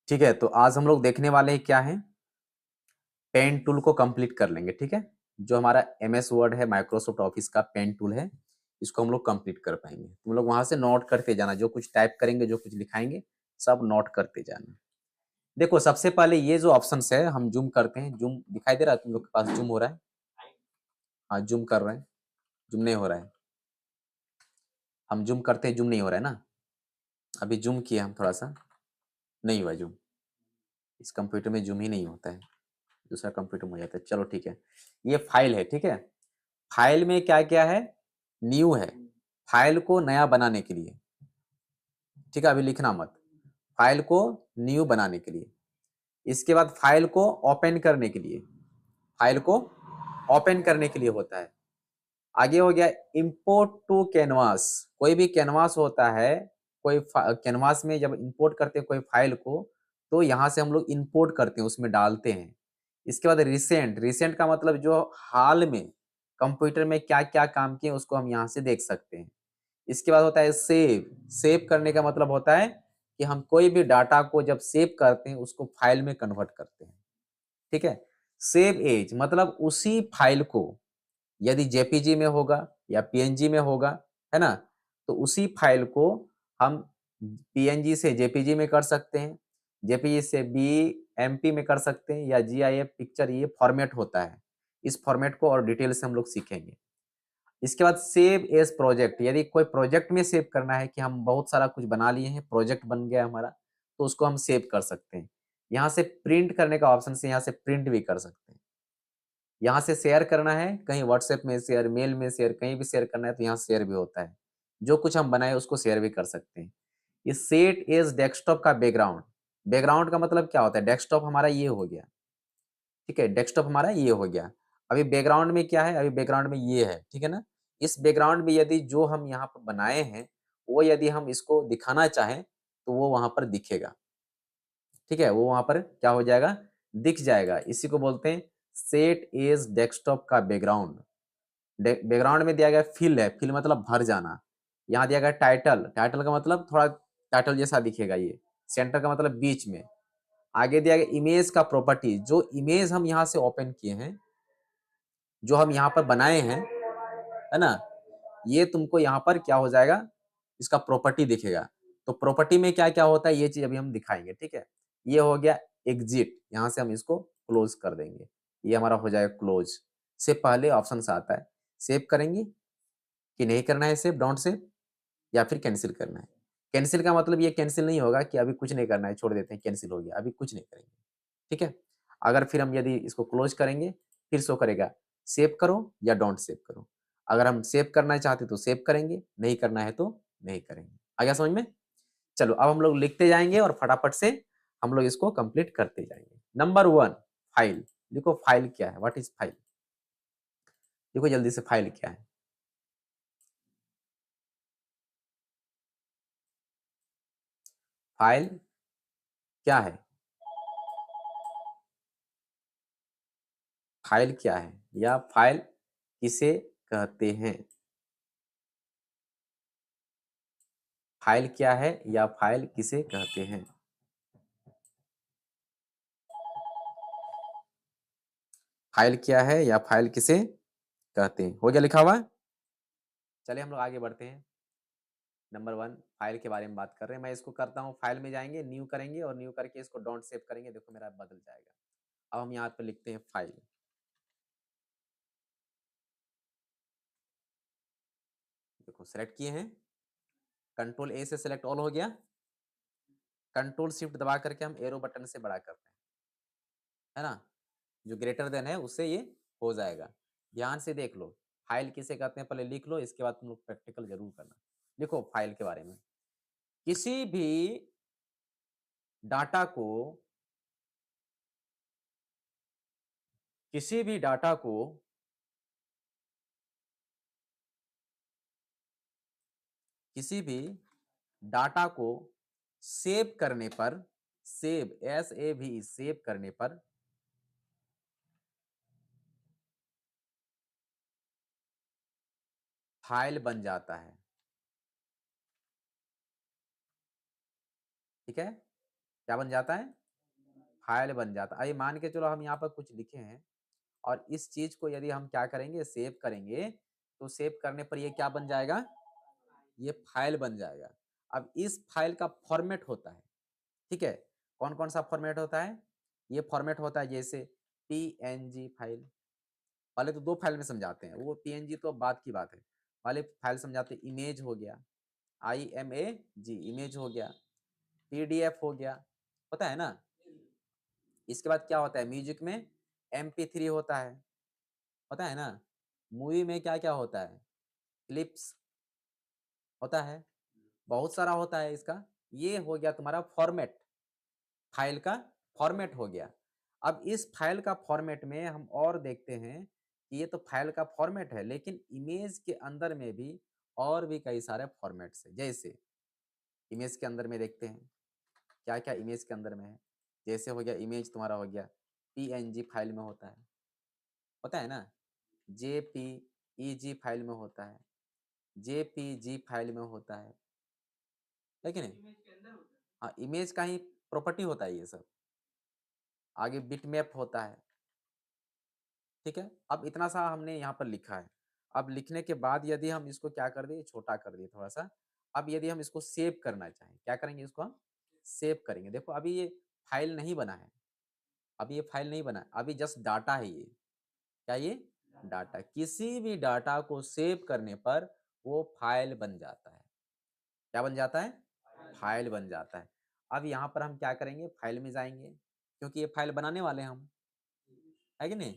ठीक है, तो आज हम लोग देखने वाले हैं क्या है, पेन टूल को कंप्लीट कर लेंगे। ठीक है, जो हमारा एमएस वर्ड है, माइक्रोसॉफ्ट ऑफिस का पेन टूल है, इसको हम लोग कंप्लीट कर पाएंगे। तुम लोग वहां से नोट करते जाना, जो कुछ टाइप करेंगे, जो कुछ लिखाएंगे, सब नोट करते जाना। देखो, सबसे पहले ये जो ऑप्शन है, हम जूम करते हैं। जूम दिखाई दे रहा है तुम लोग के पास? जूम हो रहा है? हाँ, जूम कर रहे हैं। जूम नहीं हो रहा है? हम जूम करते हैं, जूम नहीं हो रहा है ना? अभी जूम किया हम थोड़ा सा, नहीं हुआ जूम। इस कंप्यूटर में जूम ही नहीं होता है, दूसरा कंप्यूटर में हो जाता है। चलो ठीक है, ये फाइल है। ठीक है, फाइल में क्या क्या है? न्यू है, फाइल को नया बनाने के लिए। ठीक है, अभी लिखना मत। फाइल को न्यू बनाने के लिए। इसके बाद फाइल को ओपन करने के लिए, फाइल को ओपन करने के लिए होता है। आगे हो गया इंपोर्ट टू कैनवास। कोई भी कैनवास होता है, कोई कैनवास में जब इंपोर्ट करते हैं कोई फाइल को, तो यहाँ से हम लोग इंपोर्ट करते हैं, उसमें डालते हैं। इसके बाद रिसेंट, रिसेंट का मतलब जो हाल में कंप्यूटर में क्या क्या काम किए उसको हम यहाँ से देख सकते हैं। इसके बाद होता है सेव। सेव करने का मतलब होता है कि हम कोई भी डाटा को जब सेव करते हैं उसको फाइल में कन्वर्ट करते हैं। ठीक है, सेव एज मतलब उसी फाइल को, यदि जेपीजी में होगा या पीएनजी में होगा, है ना, तो उसी फाइल को हम पीएनजी से जेपीजी में कर सकते हैं, जेपीजी से बीएमपी में कर सकते हैं, या जीआईएफ पिक्चर, ये फॉर्मेट होता है। इस फॉर्मेट को और डिटेल से हम लोग सीखेंगे। इसके बाद सेव एज प्रोजेक्ट, यदि कोई प्रोजेक्ट में सेव करना है कि हम बहुत सारा कुछ बना लिए हैं, प्रोजेक्ट बन गया हमारा, तो उसको हम सेव कर सकते हैं। यहाँ से प्रिंट करने का ऑप्शन से यहाँ से प्रिंट भी कर सकते हैं। यहाँ से शेयर करना है, कहीं व्हाट्सएप में शेयर, मेल में शेयर, कहीं भी शेयर करना है तो यहाँ शेयर भी होता है। जो कुछ हम बनाए उसको शेयर भी कर सकते हैं। ये सेट एज डेस्कटॉप का बैकग्राउंड। बैकग्राउंड का मतलब क्या होता है? डेस्कटॉप हमारा ये हो गया। ठीक है, डेस्कटॉप हमारा ये हो गया। अभी बैकग्राउंड में क्या है? अभी बैकग्राउंड में ये है। ठीक है ना, इस बैकग्राउंड में यदि जो हम यहाँ पर बनाए हैं, वो यदि हम इसको दिखाना चाहें तो वो वहां पर दिखेगा। ठीक है, वो वहां पर क्या हो जाएगा? दिख जाएगा। इसी को बोलते हैं सेट एज डेस्कटॉप का बैकग्राउंड। बैकग्राउंड में दिया गया फिल है, फिल मतलब भर जाना। यहाँ दिया गया टाइटल, टाइटल का मतलब थोड़ा टाइटल जैसा दिखेगा ये। सेंटर का मतलब बीच में। आगे दिया गया इमेज का प्रॉपर्टी, जो इमेज हम यहाँ से ओपन किए हैं, जो हम यहाँ पर बनाए हैं, है ना, ये तुमको यहाँ पर क्या हो जाएगा? इसका प्रॉपर्टी दिखेगा। तो प्रॉपर्टी में क्या क्या होता है ये चीज अभी हम दिखाएंगे। ठीक है, ये हो गया एग्जिट, यहाँ से हम इसको क्लोज कर देंगे। ये हमारा हो जाएगा क्लोज। से पहले ऑप्शन आता है सेव करेंगे कि नहीं करना है, सेव, डोंट सेव, या फिर कैंसिल करना है। कैंसिल का मतलब ये कैंसिल नहीं होगा कि अभी कुछ नहीं करना है, छोड़ देते हैं, कैंसिल हो गया, अभी कुछ नहीं करेंगे। ठीक है, अगर फिर हम यदि इसको क्लोज करेंगे, फिर शो करेगा सेव करो या डोंट सेव करो। अगर हम सेव करना चाहते तो सेव करेंगे, नहीं करना है तो नहीं करेंगे। आ गया समझ में? चलो, अब हम लोग लिखते जाएंगे और फटाफट से हम लोग इसको कंप्लीट करते जाएंगे। Number 1, file. देखो फाइल क्या है, व्हाट इज फाइल? देखो जल्दी से, फाइल क्या है? फाइल क्या है? फाइल क्या है, या फाइल किसे कहते हैं? फाइल क्या है या फाइल किसे कहते हैं? फाइल क्या है या फाइल किसे कहते हैं? हो गया लिखा हुआ? चलिए हम लोग आगे बढ़ते हैं। नंबर 1, फाइल के बारे में बात कर रहे हैं। मैं इसको करता हूँ, फाइल में जाएंगे, न्यू करेंगे, और न्यू करके इसको डोंट सेव करेंगे। देखो मेरा बदल जाएगा। अब हम यहाँ पे लिखते हैं फाइल। देखो सेलेक्ट किए हैं, कंट्रोल ए से सेलेक्ट ऑल हो गया। कंट्रोल शिफ्ट दबा करके हम एरो बटन से बड़ा करते हैं, है ना, जो ग्रेटर देन है उससे ये हो जाएगा। ध्यान से देख लो, फाइल किसे कहते हैं पहले लिख लो, इसके बाद तुम लोग प्रैक्टिकल जरूर करना। देखो फाइल के बारे में, किसी भी डाटा को, किसी भी डाटा को किसी भी डाटा को सेव करने पर, सेव, एस ए भी, सेव करने पर फाइल बन जाता है। ठीक है, क्या बन जाता है? फाइल बन जाता है। आइए मान के चलो हम यहाँ पर कुछ लिखे हैं और इस चीज को यदि हम क्या करेंगे, सेव करेंगे, तो सेव करने पर ये क्या बन जाएगा? ये फाइल बन जाएगा। अब इस फाइल का फॉर्मेट होता है, ठीक है? कौन कौन सा फॉर्मेट होता है? ये फॉर्मेट होता है जैसे पीएनजी फाइल। पहले तो दो फाइल में समझाते हैं, वो पीएनजी तो बात की बात है। पहले फाइल समझाते हैं, इमेज हो गया, IMAG इमेज हो गया, PDF हो गया, पता है ना? इसके बाद क्या होता है? म्यूजिक में MP3 होता है, पता है ना? मूवी में क्या क्या होता है? क्लिप्स होता है, बहुत सारा होता है इसका। ये हो गया तुम्हारा फॉर्मेट, फाइल का फॉर्मेट हो गया। अब इस फाइल का फॉर्मेट में हम और देखते हैं कि ये तो फाइल का फॉर्मेट है, लेकिन इमेज के अंदर में भी और भी कई सारे फॉर्मेट्स है। जैसे इमेज के अंदर में देखते हैं क्या क्या इमेज के अंदर में है। जैसे हो गया इमेज तुम्हारा हो गया PNG फाइल में होता है, पता है ना? JPEG फाइल में होता है, JPG फाइल में होता है कि नहीं? हाँ, इमेज का ही प्रॉपर्टी होता है ये सब। आगे बिटमैप होता है, ठीक है? अब इतना सा हमने यहाँ पर लिखा है। अब लिखने के बाद यदि हम इसको क्या कर दें, छोटा कर दिए थोड़ा सा। अब यदि हम इसको सेव करना चाहें, क्या करेंगे? इसको हम सेव करेंगे। देखो अभी ये फाइल नहीं बना है, अभी ये फाइल नहीं बना है, अभी जस्ट डाटा है ये। क्या ये? डाटा। किसी भी डाटा को सेव करने पर वो फाइल बन जाता है। क्या बन जाता है? फाइल बन जाता है। अब यहाँ पर हम क्या करेंगे? फाइल में जाएंगे, क्योंकि ये फाइल बनाने वाले हैं हम, है कि नहीं?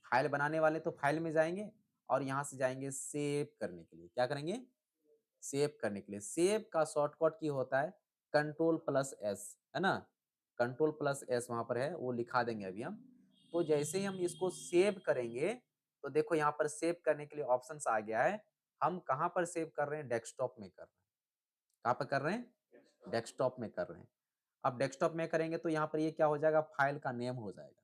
फाइल बनाने वाले तो फाइल में जाएंगे और यहाँ से जाएंगे सेव करने के लिए। क्या करेंगे? सेव करने के लिए। सेव का शॉर्टकट की होता है Ctrl+S, है ना? Ctrl+S वहां पर है, वो लिखा देंगे अभी हम। तो जैसे ही हम इसको सेव करेंगे तो देखो यहाँ पर सेव करने के लिए ऑप्शंस आ गया है। हम कहाँ पर सेव कर रहे हैं? डेस्कटॉप में कर रहे हैं। कहाँ पर कर रहे हैं? डेस्कटॉप में कर रहे हैं। अब डेस्कटॉप में करेंगे तो यहाँ पर ये क्या हो जाएगा? फाइल का नेम हो जाएगा।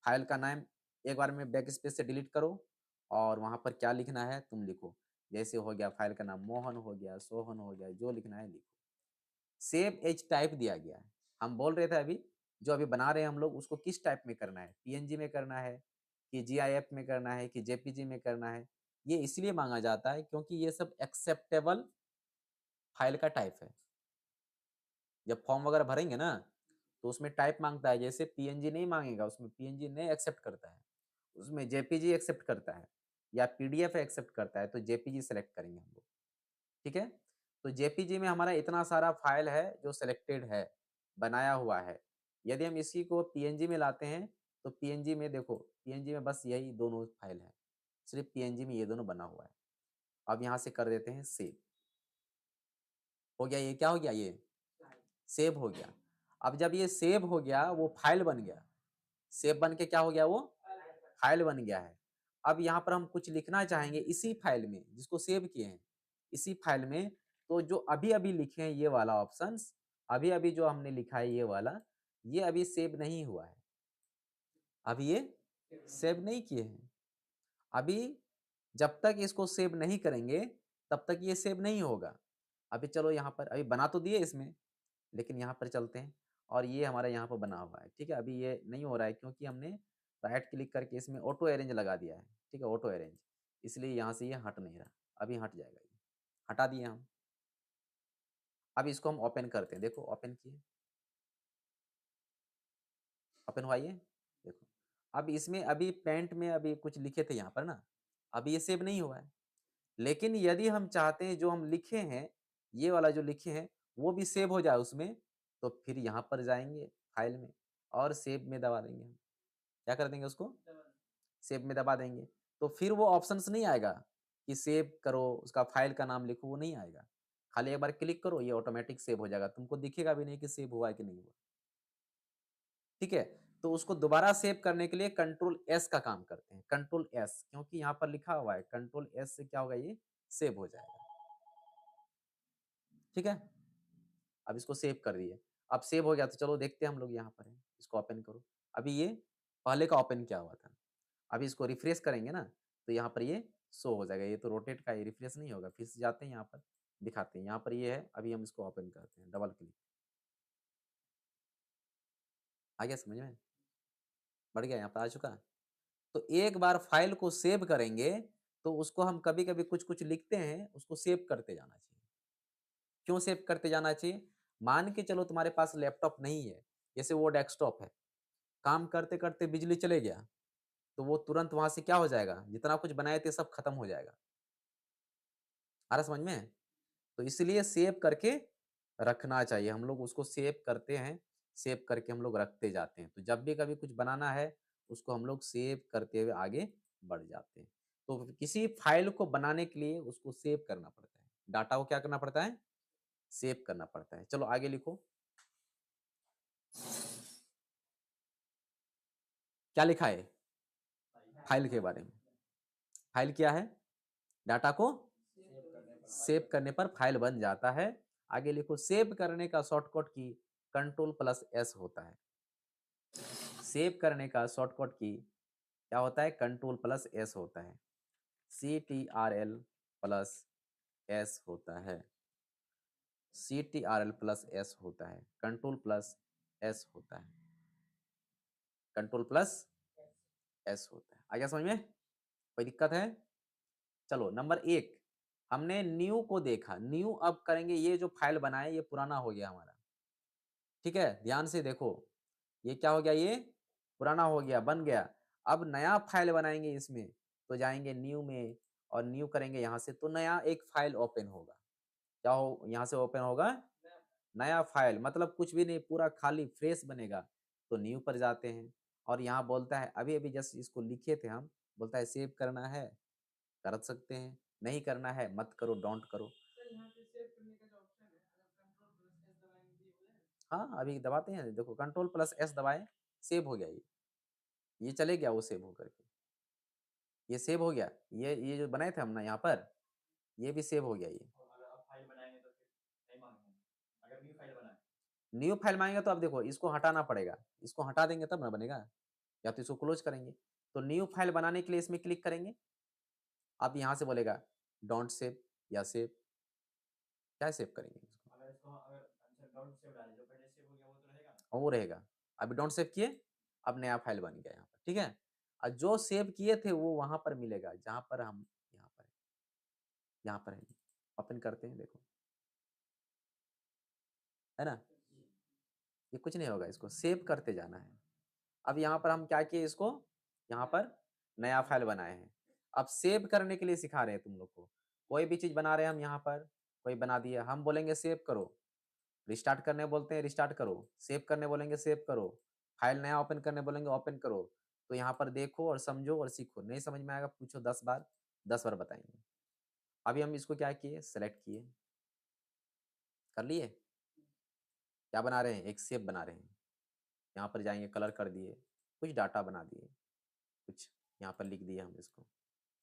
फाइल का नाम एक बार में बैक स्पेस से डिलीट करो और वहां पर क्या लिखना है तुम लिखो। जैसे हो गया फाइल का नाम मोहन हो गया, सोहन हो गया, जो लिखना है लिखो। सेव एज टाइप दिया गया है। हम बोल रहे थे अभी, जो अभी बना रहे हैं हम लोग, उसको किस टाइप में करना है? PNG में करना है कि GIF में करना है कि JPG में करना है? ये इसलिए मांगा जाता है क्योंकि ये सब एक्सेप्टेबल फाइल का टाइप है। जब फॉर्म वगैरह भरेंगे ना तो उसमें टाइप मांगता है, जैसे PNG नहीं मांगेगा, उसमें PNG नहीं एक्सेप्ट करता है, उसमें JPG एक्सेप्ट करता है या PDF एक्सेप्ट करता है, तो JPG सेलेक्ट करेंगे हम लोग, ठीक है? तो JPG में हमारा इतना सारा फाइल है जो सिलेक्टेड है, बनाया हुआ है। यदि हम इसी को PNG में लाते हैं तो PNG में देखो, PNG में बस यही दोनों फाइल है, सिर्फ PNG में ये दोनों बना हुआ है। अब यहाँ से कर देते हैं सेव। हो गया, ये क्या हो गया? ये सेव हो गया। अब जब ये सेव हो गया, वो फाइल बन गया। सेव बन के क्या हो गया? वो फाइल बन गया है। अब यहाँ पर हम कुछ लिखना चाहेंगे इसी फाइल में जिसको सेव किए हैं, इसी फाइल में, तो जो अभी अभी लिखे हैं ये वाला ऑप्शंस, अभी अभी जो हमने लिखा है ये वाला, ये अभी सेव नहीं हुआ है, अभी ये सेव नहीं किए हैं। अभी जब तक इसको सेव नहीं करेंगे तब तक ये सेव नहीं होगा। अभी चलो यहाँ पर, अभी बना तो दिए इसमें, लेकिन यहाँ पर चलते हैं और ये हमारा यहाँ पर बना हुआ है, ठीक है? अभी ये नहीं हो रहा है क्योंकि हमने राइट क्लिक करके इसमें ऑटो अरेंज लगा दिया है, ठीक है? ऑटो अरेंज, इसलिए यहाँ से ये हट नहीं रहा। अभी हट जाएगा, ये हटा दिए हम। अब इसको हम ओपन करते हैं, देखो ओपन किए, ओपन हुआ ये, देखो। अब इसमें अभी पेंट में अभी कुछ लिखे थे यहाँ पर ना, अभी ये सेव नहीं हुआ है। लेकिन यदि हम चाहते हैं जो हम लिखे हैं, ये वाला जो लिखे हैं वो भी सेव हो जाए उसमें, तो फिर यहाँ पर जाएंगे फाइल में और सेव में दबा देंगे हम। क्या कर देंगे उसको? सेव में दबा देंगे। तो फिर वो ऑप्शंस नहीं आएगा कि सेव करो, उसका फाइल का नाम लिखो, वो नहीं आएगा। खाली एक बार क्लिक करो, ये ऑटोमेटिक सेव हो जाएगा, तुमको दिखेगा भी नहीं कि सेव हुआ है कि नहीं हुआ, ठीक है? तो उसको दोबारा सेव करने के लिए Ctrl+S का काम करते हैं, Ctrl+S, क्योंकि यहाँ पर लिखा हुआ है Ctrl+S से क्या होगा? ये सेव हो जाएगा, ठीक है? अब इसको सेव कर दिए। अब सेव हो गया तो चलो देखते हैं हम लोग, यहाँ पर है, इसको ओपन करो। अभी ये पहले का ओपन किया हुआ था, अभी इसको रिफ्रेश करेंगे ना तो यहाँ पर ये शो हो जाएगा। ये तो रोटेट का, ये रिफ्रेश नहीं होगा। फिर से जाते हैं यहाँ पर, दिखाते हैं। यहाँ पर ये है, अभी हम इसको ओपन करते हैं, डबल क्लिक। आ गया समझ में? बढ़ गया, यहाँ पर आ चुका। तो एक बार फाइल को सेव करेंगे तो उसको हम कभी-कभी कुछ-कुछ लिखते हैं, उसको सेव करते जाना चाहिए। क्यों सेव करते जाना चाहिए? मान के चलो तुम्हारे पास लैपटॉप नहीं है, जैसे वो डेस्कटॉप है, काम करते-करते बिजली चले गया, तो वो तुरंत वहाँ से क्या हो जाएगा? जितना कुछ बनाए थे सब खत्म हो जाएगा। आ रहा समझ में? तो इसलिए सेव करके रखना चाहिए। हम लोग उसको सेव करते हैं, सेव करके हम लोग रखते जाते हैं। तो जब भी कभी कुछ बनाना है, उसको हम लोग सेव करते हुए आगे बढ़ जाते हैं। तो किसी फ़ाइल को बनाने के लिए उसको सेव करना पड़ता है। डाटा को क्या करना पड़ता है? सेव करना पड़ता है। चलो आगे लिखो। क्या लिखा है? फ़ाइल के बारे में। फ़ाइल क्या है? डाटा को सेव करने पर फ़ाइल बन जाता है। आगे लिखो सेव करने का शॉर्टकट की कंट्रोल प्लस एस होता है। सेव करने का शॉर्टकट की क्या होता है? कंट्रोल प्लस एस होता है। CTRL प्लस एस होता है। CTRL प्लस एस होता है। कंट्रोल प्लस एस होता है। कंट्रोल प्लस एस होता है। आ गया समझ में? कोई दिक्कत है? चलो नंबर एक, हमने न्यू को देखा। न्यू अब करेंगे, ये जो फाइल बनाए ये पुराना हो गया हमारा। ठीक है, ध्यान से देखो। ये क्या हो गया? ये पुराना हो गया, बन गया। अब नया फाइल बनाएंगे इसमें, तो जाएंगे न्यू में और न्यू करेंगे यहाँ से, तो नया एक फाइल ओपन होगा। क्या हो यहाँ से ओपन होगा? नया फाइल, मतलब कुछ भी नहीं, पूरा खाली फ्रेश बनेगा। तो न्यू पर जाते हैं और यहाँ बोलता है, अभी अभी जस्ट इसको लिखे थे हम, बोलता है सेव करना है कर सकते हैं, नहीं करना है मत करो, डोंट करो। हाँ अभी दबाते हैं, देखो कंट्रोल प्लस एस दबाए, सेव हो गया। ये चले गया वो सेव होकर के। ये सेव हो गया। ये जो बनाए थे हम ना यहाँ पर, ये भी सेव हो गया। ये न्यू फाइल मांगेगा तो अब देखो इसको हटाना पड़ेगा। इसको हटा देंगे तब ना बनेगा, या तो इसको क्लोज करेंगे। तो न्यू फाइल बनाने के लिए इसमें क्लिक करेंगे। अब यहाँ से बोलेगा डोंट सेव या सेव, क्या सेव करेंगे इसको? और वो रहेगा। अभी डोंट सेव किए, अब नया फाइल बन गया यहाँ पर। ठीक है, और जो सेव किए थे वो वहां पर मिलेगा जहां पर हम यहाँ पर, यहाँ पर है। ओपन करते हैं, देखो है ना। ये कुछ नहीं होगा, इसको सेव करते जाना है। अब यहाँ पर हम क्या किए, इसको यहाँ पर नया फाइल बनाए हैं। अब सेव करने के लिए सिखा रहे हैं तुम लोग को। कोई भी चीज बना रहे हैं हम यहाँ पर, कोई बना दिया, हम बोलेंगे सेव करो। रिस्टार्ट करने बोलते हैं रिस्टार्ट करो, सेव करने बोलेंगे सेव करो, फाइल नया ओपन करने बोलेंगे ओपन करो। तो यहाँ पर देखो और समझो और सीखो। नहीं समझ में आएगा पूछो 10 बार, 10 बार बताएंगे। अभी हम इसको क्या किए, सेलेक्ट किए, कर लिए। क्या बना रहे हैं? एक सेव बना रहे हैं। यहाँ पर जाएंगे, कलर कर दिए, कुछ डाटा बना दिए, कुछ यहाँ पर लिख दिए हम इसको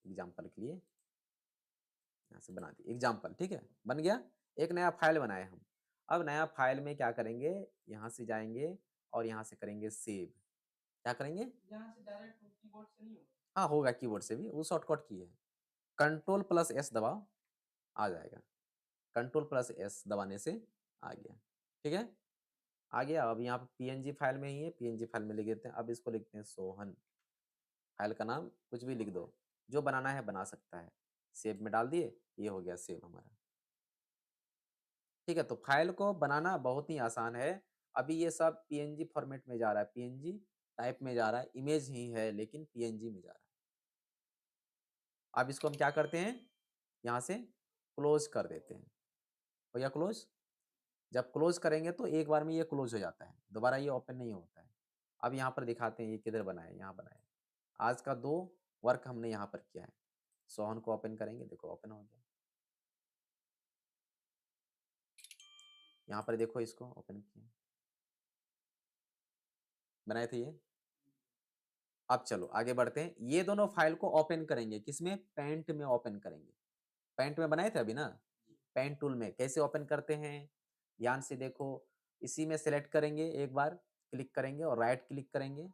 एग्जाम्पल के लिए, यहाँ से बना दिए एग्जाम्पल। ठीक है, बन गया। एक नया फाइल बनाए हम। अब नया फाइल में क्या करेंगे, यहाँ से जाएंगे और यहाँ से करेंगे सेव। क्या करेंगे? यहाँ से डायरेक्ट कीबोर्ड से नहीं होगा? हाँ होगा, कीबोर्ड से भी, वो शॉर्टकट की है। कंट्रोल प्लस एस दबाओ, आ जाएगा। कंट्रोल प्लस एस दबाने से आ गया। ठीक है, आ गया। अब यहाँ पे पीएनजी फाइल में ही है, पीएनजी फाइल में लिख देते हैं। अब इसको लिखते हैं सोहन। फाइल का नाम कुछ भी लिख दो, जो बनाना है बना सकता है। सेव में डाल दिए, ये हो गया सेव हमारा। ठीक है, तो फाइल को बनाना बहुत ही आसान है। अभी ये सब पीएनजी फॉर्मेट में जा रहा है, पीएनजी टाइप में जा रहा है, इमेज ही है लेकिन पीएनजी में जा रहा है। अब इसको हम क्या करते हैं, यहाँ से क्लोज कर देते हैं। हो गया क्लोज। जब क्लोज करेंगे तो एक बार में ये क्लोज हो जाता है, दोबारा ये ओपन नहीं होता है। अब यहाँ पर दिखाते हैं ये किधर बनाए, यहाँ बनाए। आज का 2 वर्क हमने यहाँ पर किया है। सोहन को ओपन करेंगे, देखो ओपन हो गया। यहाँ पर देखो, इसको ओपन किया, बनाए थे ये। अब चलो आगे बढ़ते हैं। ये दोनों फाइल को ओपन करेंगे, किसमें? पेंट में ओपन करेंगे। पेंट में बनाए थे अभी ना, पेंट टूल में कैसे ओपन करते हैं, ध्यान से देखो। इसी में सेलेक्ट करेंगे, एक बार क्लिक करेंगे और राइट क्लिक करेंगे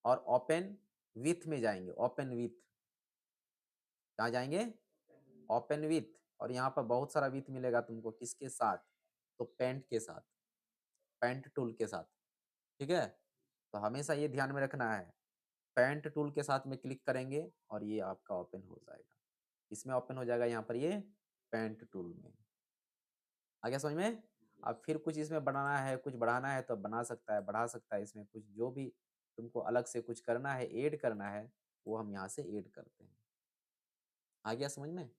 और ओपन विथ में जाएंगे। ओपन विथ, कहाँ जाएंगे? Open with. और यहाँ पर बहुत सारा विथ मिलेगा तुमको, किसके साथ? तो पेंट के साथ, पेंट टूल के साथ। ठीक है? तो हमेशा ये ध्यान में रखना है, पेंट टूल के साथ में क्लिक करेंगे और ये आपका ओपन हो जाएगा। इसमें ओपन हो जाएगा यहाँ पर ये पेंट टूल में। आ गया समझ में? अब फिर कुछ इसमें बनाना है, कुछ बढ़ाना है तो बना सकता है, बढ़ा सकता है, इसमें कुछ जो भी तुमको अलग से कुछ करना है, ऐड करना है, वो हम यहाँ से ऐड करते हैं। आ गया समझ में?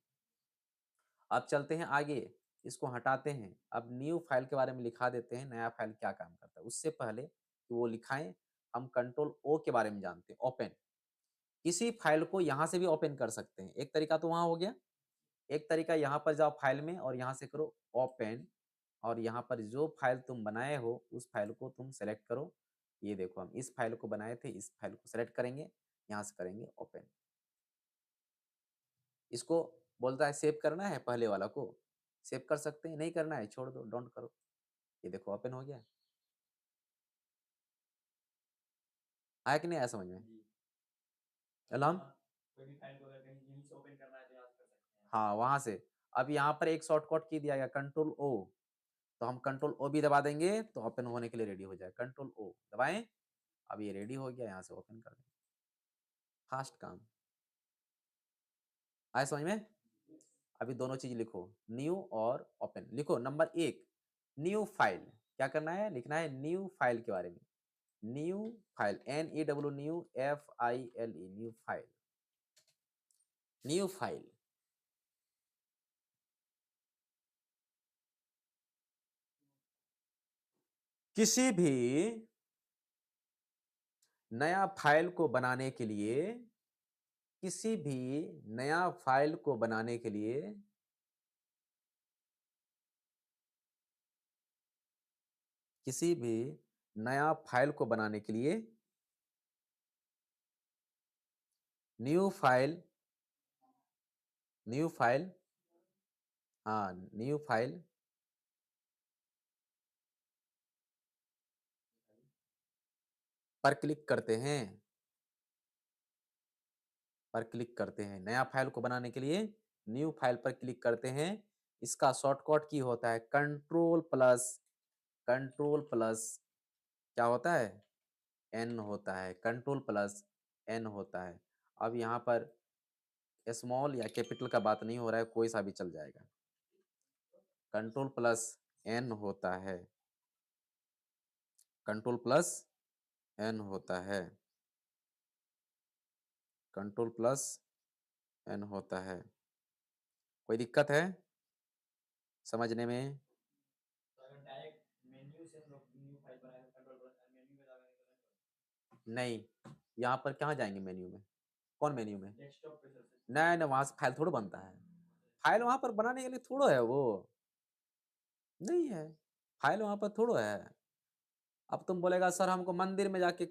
अब चलते हैं आगे, इसको हटाते हैं। अब न्यू फाइल के बारे में लिखा देते हैं, नया फाइल क्या काम करता है। उससे पहले कि वो लिखाएँ, हम कंट्रोल ओ के बारे में जानते हैं, ओपन। किसी फाइल को यहाँ से भी ओपन कर सकते हैं। एक तरीका तो वहाँ हो गया, एक तरीका यहाँ पर जाओ फाइल में और यहाँ से करो ओपन और यहाँ पर जो फाइल तुम बनाए हो उस फाइल को तुम सेलेक्ट करो। ये देखो हम इस फाइल को बनाए थे, इस फाइल को सेलेक्ट करेंगे, यहाँ से करेंगे ओपन। इसको बोलता है सेव करना है पहले वाला को, सेव कर सकते हैं, नहीं करना है छोड़ दो, डोंट करो। ये देखो ओपन हो गया। आया कि नहीं आया समझ में? चलो हम कोई भी फाइल को अगर कहीं यहीं से ओपन करना है तो यहाँ से कर सकते हैं। हाँ, वहां से। अब यहाँ पर एक शॉर्टकट की दिया गया कंट्रोल ओ, तो हम कंट्रोल ओ भी दबा देंगे तो ओपन होने के लिए रेडी हो जाए। कंट्रोल ओ दबाएं, अब ये रेडी हो गया, यहाँ से ओपन कर देंगे। फास्ट काम। आया समझ में? अभी दोनों चीज लिखो, न्यू और ओपन लिखो। नंबर एक, न्यू फाइल। क्या करना है? लिखना है न्यू फाइल के बारे में। New file, NEW, new, FILE, new file. New file. किसी भी नया फाइल को बनाने के लिए, किसी भी नया फाइल को बनाने के लिए किसी भी नया फाइल को बनाने के लिए न्यू फाइल, न्यू फाइल, हाँ न्यू फाइल पर क्लिक करते हैं, पर क्लिक करते हैं। नया फाइल को बनाने के लिए न्यू फाइल पर क्लिक करते हैं। इसका शॉर्टकट की होता है कंट्रोल प्लस, कंट्रोल प्लस क्या होता है? एन होता है, कंट्रोल प्लस एन होता है। अब यहाँ पर स्मॉल या कैपिटल का बात नहीं हो रहा है, कोई सा भी चल जाएगा। कंट्रोल प्लस एन होता है, कंट्रोल प्लस एन होता है, कंट्रोल प्लस एन होता है। कोई दिक्कत है समझने में? अगर डायरेक्ट मेन्यू से हम लोग न्यू फाइल बनाए तो कंट्रोल प्लस एन मेन्यू में जाएंगे तो नहीं, यहाँ पर कहाँ जाएंगे मेन्यू में? कौन मेन्यू में? डेस्कटॉप पे सर। नहीं नहीं, वहां से फाइल थोड़ा बनता है। फाइल वहां पर बनाने के लिए थोड़ा है वो, नहीं है। फाइल वहां पर थोड़ा है। अब तुम बोलेगा सर हमको मंदिर में जाके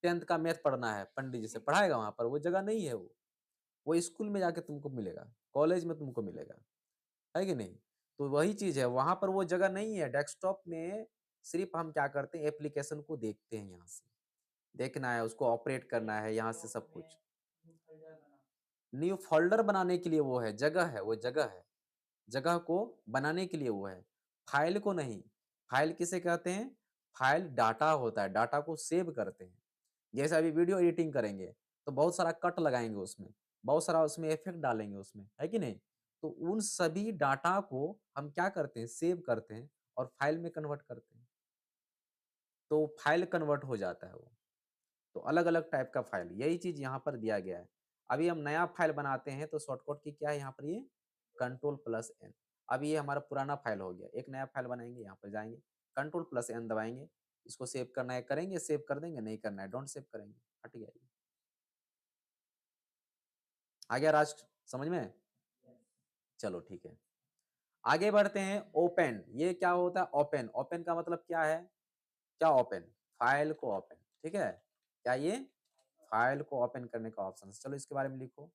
10th का मैथ पढ़ना है, पंडित जी से पढ़ाएगा वहां पर, वो जगह नहीं है। वो स्कूल में जाके तुमको मिलेगा, कॉलेज में तुमको मिलेगा, है कि नहीं? तो वही चीज है, वहां पर वो जगह नहीं है। डेस्कटॉप में सिर्फ हम क्या करते हैं, एप्लीकेशन को देखते हैं, यहाँ से देखना है, उसको ऑपरेट करना है, यहाँ से सब कुछ। न्यू फोल्डर बनाने के लिए वो है, जगह है, वो जगह है, जगह को बनाने के लिए वो है, फाइल को नहीं। फाइल किसे कहते हैं? फाइल डाटा होता है, डाटा को सेव करते हैं। जैसे अभी वीडियो एडिटिंग करेंगे तो बहुत सारा कट लगाएंगे उसमें, बहुत सारा उसमें इफेक्ट डालेंगे उसमें, है कि नहीं? तो उन सभी डाटा को हम क्या करते हैं, सेव करते हैं और फाइल में कन्वर्ट करते हैं, तो फाइल कन्वर्ट हो जाता है वो। तो अलग अलग टाइप का फाइल, यही चीज यहाँ पर दिया गया है। अभी हम नया फाइल बनाते हैं तो शॉर्टकट की क्या है यहाँ पर, ये कंट्रोल प्लस एन। अब ये हमारा पुराना फाइल हो गया, एक नया फाइल बनाएंगे, यहाँ पर जाएंगे, कंट्रोल प्लस एन दबाएंगे, इसको सेव करना है करेंगे, सेव कर देंगे, नहीं करना है डोंट सेव करेंगे, हट गया ये। आ गया राज समझ में? चलो ठीक है, आगे बढ़ते हैं। ओपन, ये क्या होता है? ओपन, ओपन का मतलब क्या है? क्या ओपन? फाइल को ओपन, ठीक है? क्या ये फाइल को ओपन करने का ऑप्शन है। चलो इसके बारे में लिखो।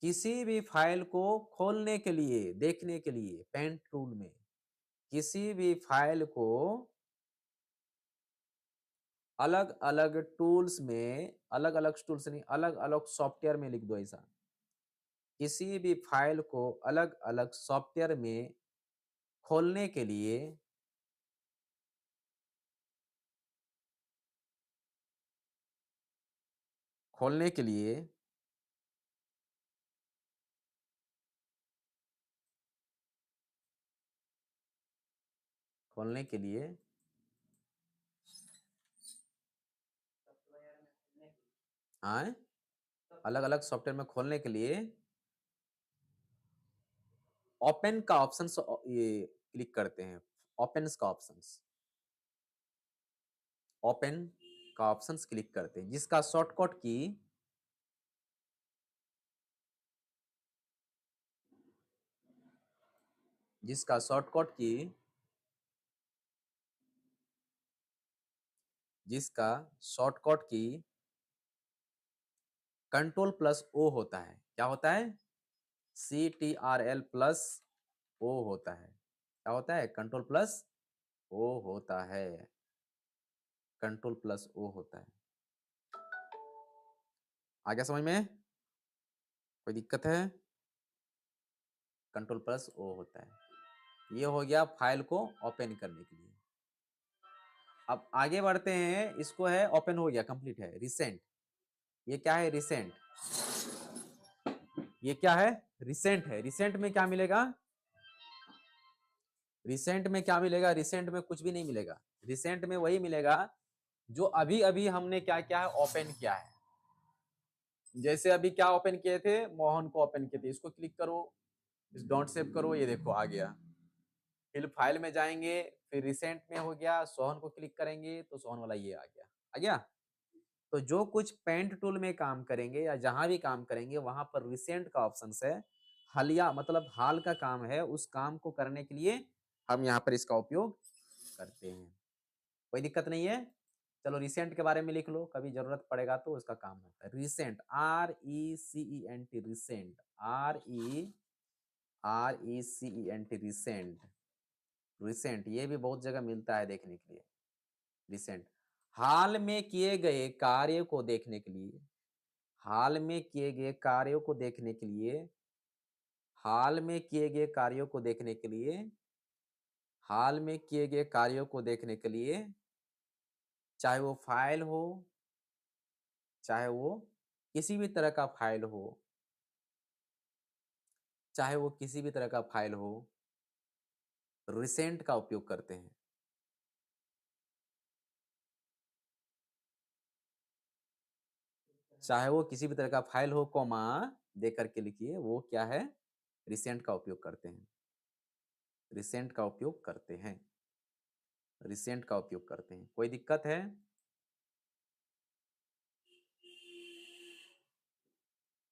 किसी भी फाइल को खोलने के लिए, देखने के लिए पेन टूल में, किसी भी फाइल को अलग अलग टूल्स में, अलग अलग टूल्स नहीं, अलग अलग सॉफ्टवेयर में लिख दो ऐसा। किसी भी फाइल को अलग अलग सॉफ्टवेयर में खोलने के लिए, खोलने के लिए खोलने के लिए हाँ, अलग अलग सॉफ्टवेयर में खोलने के लिए ओपन का ऑप्शन ये क्लिक करते हैं। ओपन का ऑप्शंस, ओपन का ऑप्शंस क्लिक करते हैं, जिसका शॉर्टकट की जिसका शॉर्टकट की जिसका शॉर्टकट की कंट्रोल प्लस ओ होता है। क्या होता है? CTRL प्लस ओ होता है। क्या होता है? कंट्रोल प्लस ओ होता है। कंट्रोल प्लस ओ होता है। आ गया समझ में? कोई दिक्कत है? कंट्रोल प्लस ओ होता है। ये हो गया फाइल को ओपन करने के लिए। अब आगे बढ़ते हैं। इसको है ओपन हो गया, कंप्लीट है। रिसेंट, ये क्या है? रिसेंट। ये क्या है? रिसेंट है। रिसेंट में क्या मिलेगा? रिसेंट में क्या मिलेगा? रिसेंट में कुछ भी नहीं मिलेगा। रिसेंट में वही मिलेगा जो अभी अभी हमने क्या किया है? ओपन किया है। जैसे अभी क्या ओपन किए थे? मोहन को ओपन किए थे। इसको क्लिक करो, इस डॉट सेव करो, ये देखो आ गया। फिर फाइल में जाएंगे, फिर रिसेंट में हो गया, सोहन को क्लिक करेंगे तो सोहन वाला ये आ गया। आ गया। तो जो कुछ पेंट टूल में काम करेंगे या जहां भी काम करेंगे वहां पर रिसेंट का ऑप्शन है। हालिया मतलब हाल का काम है, उस काम को करने के लिए हम यहाँ पर इसका उपयोग करते हैं। कोई दिक्कत नहीं है। चलो रिसेंट के बारे में लिख लो, कभी जरूरत पड़ेगा तो उसका काम होता है। Recent, RECENT, recent, RECENT, recent. Recent ये भी बहुत जगह मिलता है देखने के लिए। रिसेंट हाल में किए गए कार्य को देखने के लिए, हाल में किए गए कार्यों को देखने के लिए, हाल में किए गए कार्यों को देखने के लिए, हाल में किए गए कार्यों को देखने के लिए, चाहे वो फाइल हो, चाहे वो किसी भी तरह का फाइल हो, चाहे वो किसी भी तरह का फाइल हो, रिसेंट का उपयोग करते हैं। चाहे वो किसी भी तरह का फाइल हो, कॉमा दे करके लिखिए, वो क्या है? रिसेंट का उपयोग करते हैं। रिसेंट का उपयोग करते हैं। रिसेंट का उपयोग करते हैं। कोई दिक्कत है?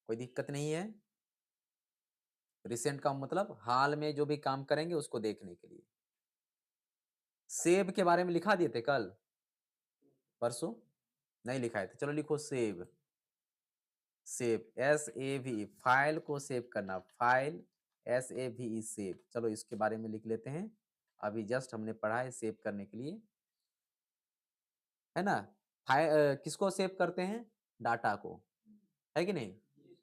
कोई दिक्कत नहीं है। रिसेंट का मतलब हाल में जो भी काम करेंगे उसको देखने के लिए। सेव के बारे में लिखा दिए थे कल, परसों नहीं लिखाए थे। चलो लिखो सेव। सेव, SAV, फाइल को सेव करना। File, SAVE, save. चलो इसके बारे में लिख लेते हैं। अभी जस्ट हमने पढ़ा है सेव करने के लिए, है ना। किसको सेव करते हैं? डाटा को, है कि नहीं?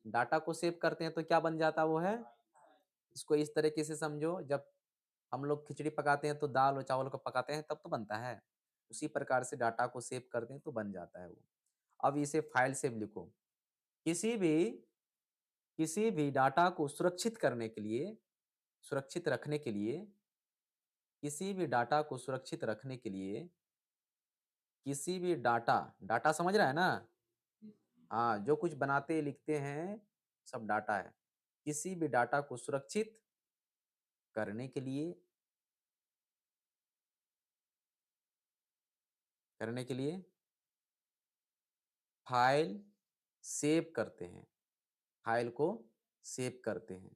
डाटा को सेव करते हैं तो क्या बन जाता वो है? इसको इस तरीके से समझो, जब हम लोग खिचड़ी पकाते हैं तो दाल और चावल को पकाते हैं तब तो बनता है। उसी प्रकार से डाटा को सेव करते हैं तो बन जाता है वो। अब इसे फाइल सेव लिखो। किसी भी किसी भी डाटा को सुरक्षित करने के लिए, सुरक्षित रखने के लिए, किसी भी डाटा को सुरक्षित रखने के लिए, किसी भी डाटा, डाटा समझ रहा है ना? हाँ, जो कुछ बनाते लिखते हैं सब डाटा है। किसी भी डाटा को सुरक्षित करने के लिए, करने के लिए फाइल सेव करते हैं। फाइल को सेव करते हैं।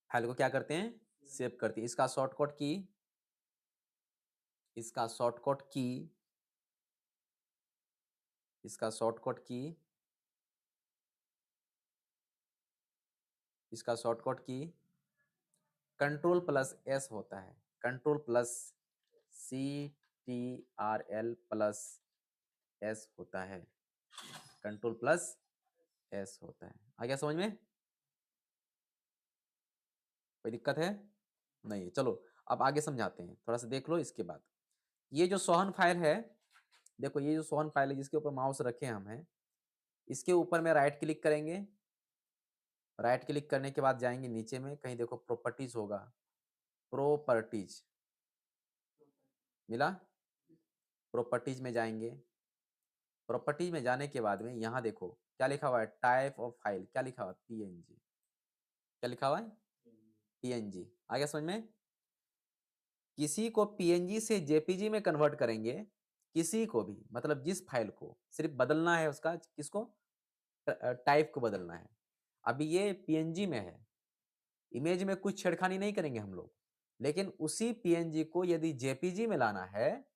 फाइल को क्या करते हैं? सेव करते हैं। इसका शॉर्टकट की इसका शॉर्टकट की इसका शॉर्टकट की कंट्रोल प्लस एस होता है। Control plus CTRL plus S होता है। कंट्रोल प्लस एस होता है। आ गया समझ में? कोई दिक्कत है? नहीं। चलो अब आगे समझाते हैं, थोड़ा सा देख लो इसके बाद। ये जो सोहन फाइल है, देखो ये जो सोहन फाइल है जिसके ऊपर माउस रखे हम हैं, इसके ऊपर में राइट क्लिक करेंगे। राइट क्लिक करने के बाद जाएंगे नीचे में, कहीं देखो प्रॉपर्टीज होगा, प्रॉपर्टीज मिला, प्रॉपर्टीज में जाएंगे। प्रॉपर्टीज में जाने के बाद में यहाँ देखो क्या लिखा हुआ है, टाइप ऑफ फाइल, क्या लिखा हुआ है, पीएनजी। क्या लिखा हुआ है, पीएनजी। आ गया समझ में? किसी को पीएनजी से जेपीजी में कन्वर्ट करेंगे, किसी को भी, मतलब जिस फाइल को सिर्फ बदलना है, उसका किसको, टाइप को बदलना है। अभी ये पीएनजी में है, इमेज में कुछ छेड़खानी नहीं करेंगे हम लोग, लेकिन उसी पीएनजी को यदि जेपीजी में लाना है,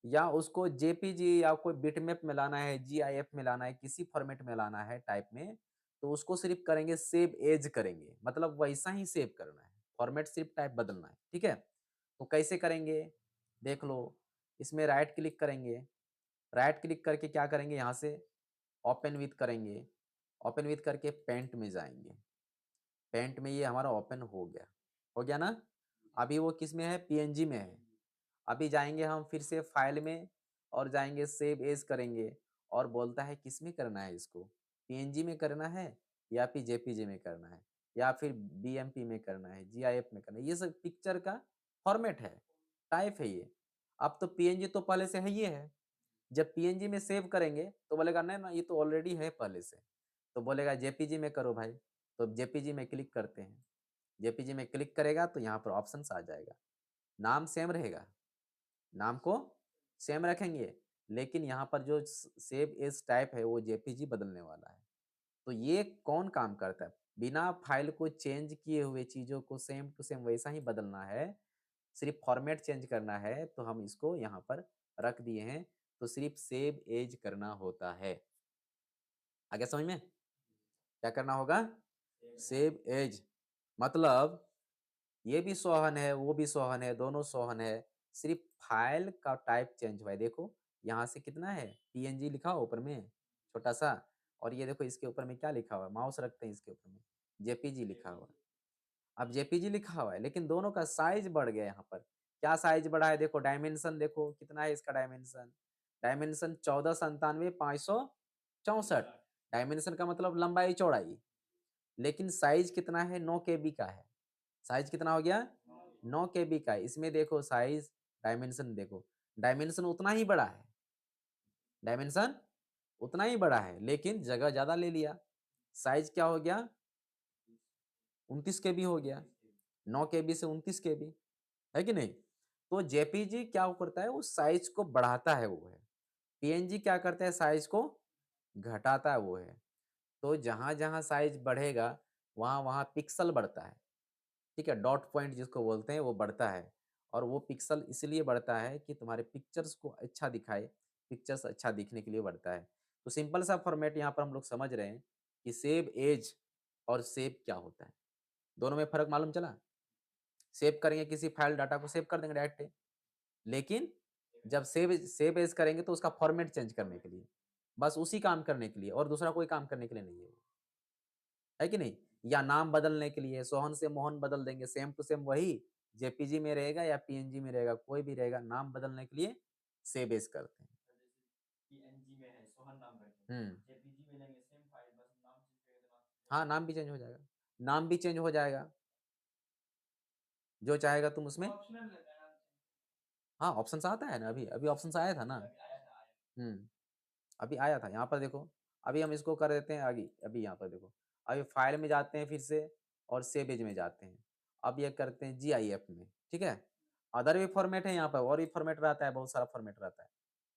या उसको जेपीजी या कोई बिटमैप में लाना है, जीआईएफ में लाना है, किसी फॉर्मेट में लाना है टाइप में, तो उसको सिर्फ करेंगे सेव एज करेंगे, मतलब वैसा ही सेव करना है, फॉर्मेट सिर्फ टाइप बदलना है। ठीक है, तो कैसे करेंगे देख लो। इसमें राइट क्लिक करेंगे, राइट क्लिक करके क्या करेंगे, यहाँ से ओपन विथ करेंगे, ओपन विथ करके पेंट में जाएंगे। पेंट में ये हमारा ओपन हो गया ना। अभी वो किस में है, पीएनजी में है। अभी जाएंगे हम फिर से फाइल में और जाएंगे सेव एज करेंगे, और बोलता है किस में करना है इसको, पीएनजी में करना है या फिर जेपीजी में करना है, या फिर बीएमपी में करना है, जीआईएफ में करना है। ये सब पिक्चर का फॉर्मेट है, टाइप है ये। अब तो पीएनजी तो पहले से है, ये है। जब पीएनजी में सेव करेंगे तो बोलेगा नहीं ना, ये तो ऑलरेडी है पहले से, तो बोलेगा जेपीजी में करो भाई। तो जेपीजी में क्लिक करते हैं, जेपीजी में क्लिक करेगा तो यहाँ पर ऑप्शन आ जाएगा। नाम सेम रहेगा, नाम को सेम रखेंगे, लेकिन यहाँ पर जो सेव एज टाइप है वो जेपीजी बदलने वाला है। तो ये कौन काम करता है, बिना फाइल को चेंज किए हुए चीजों को सेम टू सेम वैसा ही बदलना है, सिर्फ फॉर्मेट चेंज करना है, तो हम इसको यहाँ पर रख दिए हैं। तो सिर्फ सेव एज करना होता है। आगे समझ में? क्या करना होगा, सेव एज, मतलब ये भी सोहन है, वो भी सोहन है, दोनों सोहन है, सिर्फ फाइल का टाइप चेंज हुआ है। देखो यहाँ से कितना है, पीएनजी लिखा हुआ ऊपर में छोटा सा, और ये देखो इसके ऊपर में क्या लिखा हुआ है, माउस रखते हैं इसके ऊपर में, जेपीजी लिखा हुआ है। अब जेपीजी लिखा हुआ है, लेकिन दोनों का साइज बढ़ गया। यहाँ पर क्या साइज बढ़ा है, देखो डायमेंशन देखो कितना है इसका डायमेंशन, डायमेंशन 1497/564। डायमेंशन का मतलब लंबाई चौड़ाई, लेकिन साइज कितना है, 9 KB का है। साइज कितना हो गया, 9 KB का है। इसमें देखो साइज, डायमेंशन देखो, डायमेंशन उतना ही बड़ा है, डायमेंशन उतना ही बड़ा है, लेकिन जगह ज्यादा ले लिया। साइज क्या हो गया, 29 KB हो गया, 9 KB से 29 KB, है कि नहीं? तो जेपीजी क्या करता है, वो साइज को बढ़ाता है, वो है। पीएनजी क्या करता है, साइज को घटाता है, वो है। तो जहां जहां साइज बढ़ेगा वहां वहां पिक्सल बढ़ता है। ठीक है, डॉट पॉइंट जिसको बोलते हैं वो बढ़ता है, और वो पिक्सल इसलिए बढ़ता है कि तुम्हारे पिक्चर्स को अच्छा दिखाए, पिक्चर्स अच्छा दिखने के लिए बढ़ता है। तो सिंपल सा फॉर्मेट यहाँ पर हम लोग समझ रहे हैं कि सेव एज और सेव क्या होता है, दोनों में फर्क मालूम चला। सेव करेंगे किसी फाइल डाटा को सेव कर देंगे डायरेक्ट, लेकिन जब सेव एज करेंगे तो उसका फॉर्मेट चेंज करने के लिए, बस उसी काम करने के लिए, और दूसरा कोई काम करने के लिए नहीं है वो, है कि नहीं? या नाम बदलने के लिए सोहन से मोहन बदल देंगे, सेम टू सेम वही जेपीजी में रहेगा या पीएनजी में रहेगा, कोई भी रहेगा, नाम बदलने के लिए सेव एज करते हैं। पीएनजी में है सोहन नाम रखेंगे, हम्म, जेपीजी में लेंगे सेम फाइल, बस नाम चेंज करेंगे तो नाम चेंज हाँ नाम भी चेंज हो जाएगा, नाम भी चेंज हो जाएगा, जो चाहेगा तुम हो उसमें। जाएगा। ऑप्शनल रहता है नाम चेंज, हाँ ऑप्शन आता है ना, अभी अभी ऑप्शन आया था ना। अभी आया था आया। अभी आया था, यहाँ पर देखो। अभी हम इसको कर देते हैं आगे, अभी यहाँ पर देखो, अभी फाइल में जाते हैं फिर से, और सेव एज में जाते हैं। अब ये करते हैं जीआईएफ में, ठीक है। अदर भी फॉर्मेट है यहाँ पर, और भी फॉर्मेट रहता है, बहुत सारा फॉर्मेट रहता है।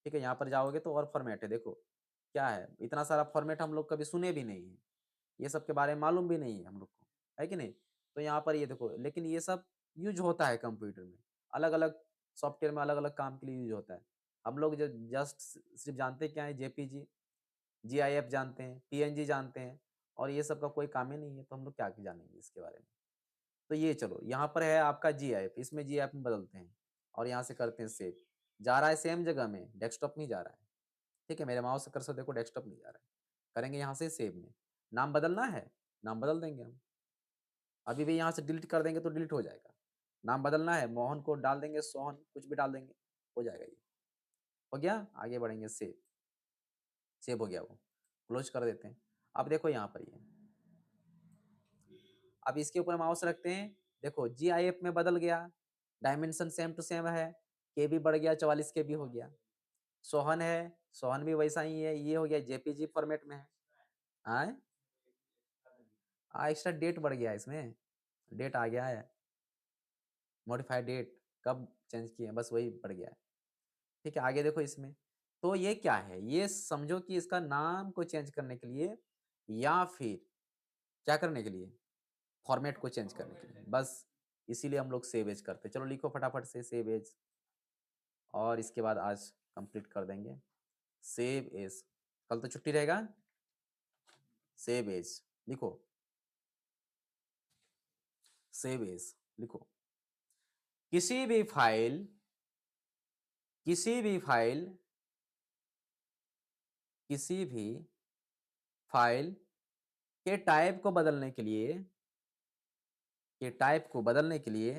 ठीक है, यहाँ पर जाओगे तो और फॉर्मेट है, देखो क्या है, इतना सारा फॉर्मेट हम लोग कभी सुने भी नहीं है, ये सब के बारे में मालूम भी नहीं है हम लोग को, है कि नहीं? तो यहाँ पर ये देखो, लेकिन ये सब यूज होता है कंप्यूटर में, अलग अलग सॉफ्टवेयर में अलग अलग काम के लिए यूज होता है। हम लोग जो जस्ट सिर्फ जानते क्या है, जेपीजी, जीआईएफ जानते हैं, पीएनजी जानते हैं, और ये सब का कोई काम ही नहीं है, तो हम लोग क्या जानेंगे इसके बारे में। तो ये चलो यहाँ पर है आपका जीआईएफ, इसमें जीआईएफ में बदलते हैं, और यहाँ से करते हैं सेव। जा रहा है सेम जगह में, डेस्कटॉप में जा रहा है। ठीक है, मेरे माउस से कर सकते देखो, डेस्कटॉप में जा रहा है। करेंगे यहाँ से सेव में, नाम बदलना है, नाम बदल देंगे हम। अभी भी यहाँ से डिलीट कर देंगे तो डिलीट हो जाएगा। नाम बदलना है, मोहन को डाल देंगे सोहन, कुछ भी डाल देंगे, हो जाएगा ये। हो गया, आगे बढ़ेंगे। सेव हो गया, वो क्लोज कर देते हैं। अब देखो यहाँ पर ये, अब इसके ऊपर माउस रखते हैं, देखो GIF में बदल गया, डायमेंशन सेम टू सेम है, के भी बढ़ गया, 44 के भी हो गया। सोहन है, सोहन भी वैसा ही है, ये हो गया JPG फॉर्मेट में है। आए एक्स्ट्रा डेट बढ़ गया, इसमें डेट आ गया है, मॉडिफाइड डेट कब चेंज किए, बस वही बढ़ गया है। ठीक है, आगे देखो इसमें, तो ये क्या है, ये समझो कि इसका नाम को चेंज करने के लिए या फिर क्या करने के लिए, फॉर्मेट को चेंज करने के लिए, बस इसीलिए हम लोग सेव एज करते हैं। चलो लिखो फटाफट से सेव एज, और इसके बाद आज कंप्लीट कर देंगे। सेव एज, कल तो छुट्टी रहेगा। सेव एज लिखो, सेव एज लिखो। किसी भी फाइल, किसी भी फाइल, किसी भी फाइल के टाइप को बदलने के लिए, के टाइप को बदलने के लिए,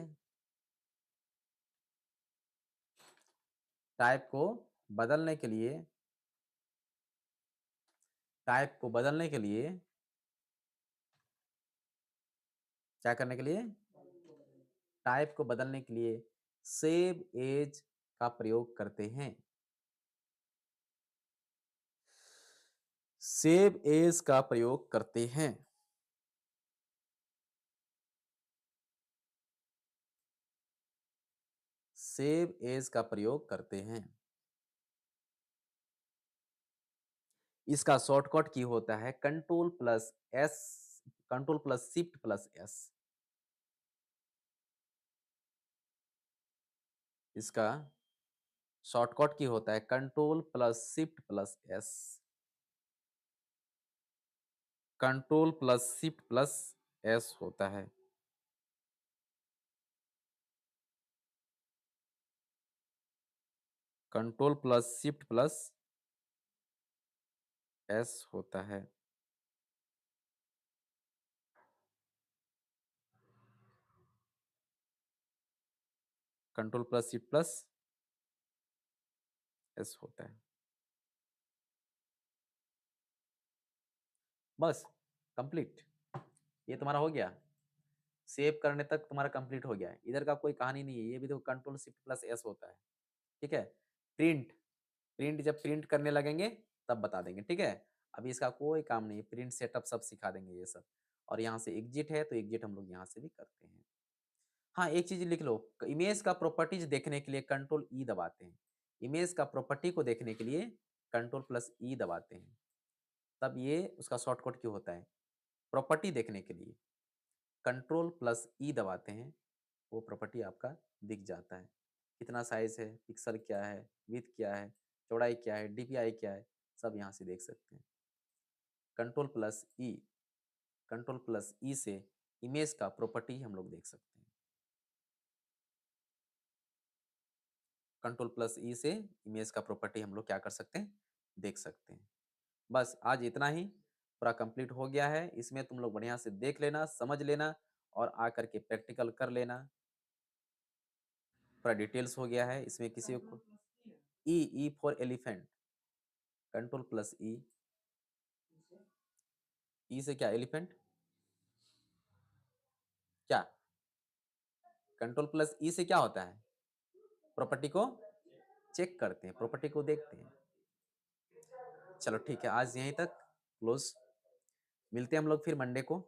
टाइप को बदलने के लिए, टाइप को बदलने के लिए क्या करने के लिए, टाइप को बदलने के लिए सेव एज का प्रयोग करते हैं। सेव एज का प्रयोग करते हैं। सेव एज का प्रयोग करते हैं। इसका शॉर्टकट की होता है कंट्रोल+S, कंट्रोल+Shift+S। इसका शॉर्टकट की होता है कंट्रोल+Shift+S, कंट्रोल+Shift+S होता है। कंट्रोल+Shift+S होता है। कंट्रोल+Shift+S होता है। बस कंप्लीट, ये तुम्हारा हो गया। सेव करने तक तुम्हारा कंप्लीट हो गया है, इधर का कोई कहानी नहीं है। ये भी देखो कंट्रोल+Shift+S होता है। ठीक है, प्रिंट, प्रिंट जब प्रिंट करने लगेंगे तब बता देंगे। ठीक है, अभी इसका कोई काम नहीं, प्रिंट सेटअप सब सिखा देंगे ये सब। और यहाँ से एग्जिट है तो एग्जिट हम लोग यहाँ से भी करते हैं। हाँ, एक चीज लिख लो, इमेज का प्रॉपर्टीज देखने के लिए कंट्रोल E दबाते हैं। इमेज का प्रॉपर्टी को देखने के लिए कंट्रोल+E दबाते हैं, तब ये उसका शॉर्टकट क्यों होता है। प्रॉपर्टी देखने के लिए कंट्रोल+E दबाते हैं, वो प्रॉपर्टी आपका दिख जाता है। कितना साइज है, पिक्सल क्या है, विड्थ क्या है, चौड़ाई क्या है, DPI क्या है, सब यहाँ से देख सकते हैं। कंट्रोल+E, कंट्रोल+E से इमेज का प्रॉपर्टी हम लोग देख सकते हैं। कंट्रोल+E से इमेज का प्रॉपर्टी हम लोग क्या कर सकते हैं, देख सकते हैं। बस आज इतना ही, पूरा कंप्लीट हो गया है। इसमें तुम लोग बढ़िया से देख लेना, समझ लेना और आकर के प्रैक्टिकल कर लेना। पूरा डिटेल्स हो गया है इसमें। किसी को ई फॉर एलिफेंट, कंट्रोल+E, ई से क्या एलिफेंट, क्या कंट्रोल+E से क्या होता है, प्रॉपर्टी को चेक करते हैं, प्रॉपर्टी को देखते हैं। चलो ठीक है, आज यहीं तक क्लोज, मिलते हैं हम लोग फिर मंडे को।